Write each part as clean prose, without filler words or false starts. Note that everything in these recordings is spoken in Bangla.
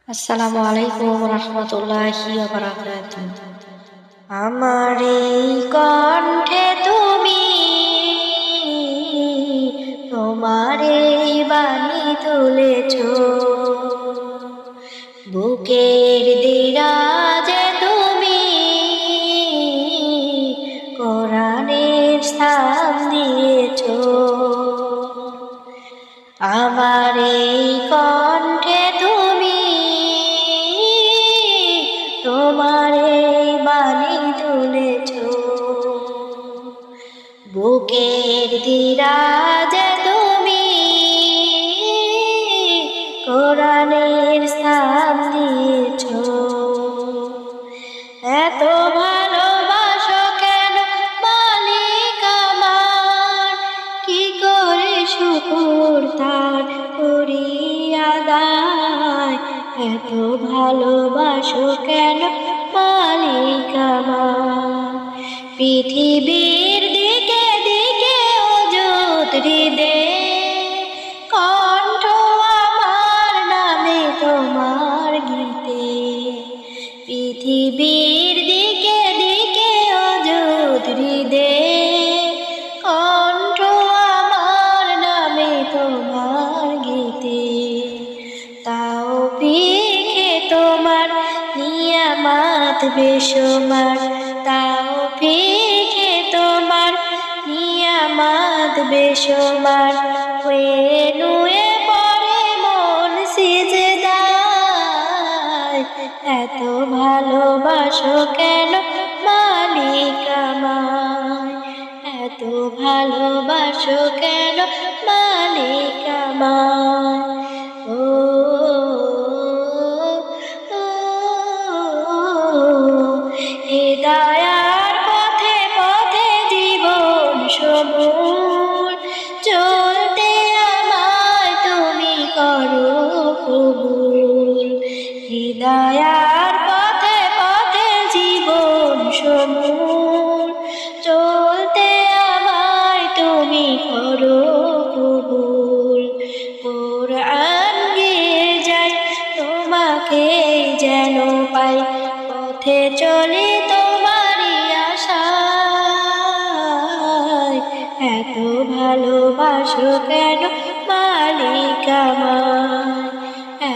আসসালামু আলাইকুম রহমতুল্লাহি ওয়া বারাকাতুহু। আমার এই কণ্ঠে তুমি তোমার এই বাণী তুলেছ, বুকের দিরাজে তুমি কোরআনের স্থান দিয়েছ। আমার এই কণ্ঠে তুমি তোমার এই বাণী তুলেছ, বুকের দিরাজে তুমি কোরআনের স্থান দিয়েছ। এত ভালোবাসো কেন মালিক আমার, কি করে শুকর তার করি আদায়। এত ভালোবাসো কেন মালিক আমার, পৃথিবীর দিকে দিকে অযুত হৃদে কণ্ঠ আমার নামে তোমার গীতে। পৃথিবীর দিকে দিকে অযুত হৃদে কণ্ঠ আমার নামে তোমার গীতে। তাওফীকে তোমার নিয়ামত বেশুমার, তাওফীকে তোমার নিয়ামত বেশুমার, হয়ে নুয়ে পড়ে মন সিজদায়। এত ভালোবাসো কেন মালিক আমায়, এত ভালোবাসো কেন মালিক আমায়। হিদায়ার পথে পথে জীবন সবুজ, চলতে আমায় তুমি করো কবুল। হিদায়ার পথে পথে জীবন সবুজ, চলতে আমায় তুমি করো কবুল। কোরআন গেয়ে যাই তোমাকে যেন পাই, পথে চলি তোমারই আশায়। এত ভালোবাসো কেন মালিক আমায়,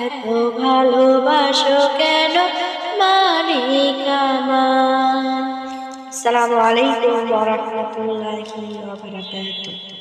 এত ভালোবাসো কেন মালিক আমায়। আসসালামু আলাইকুম ওয়া রাহমাতুল্লাহি ওয়া বারাকাতুহু।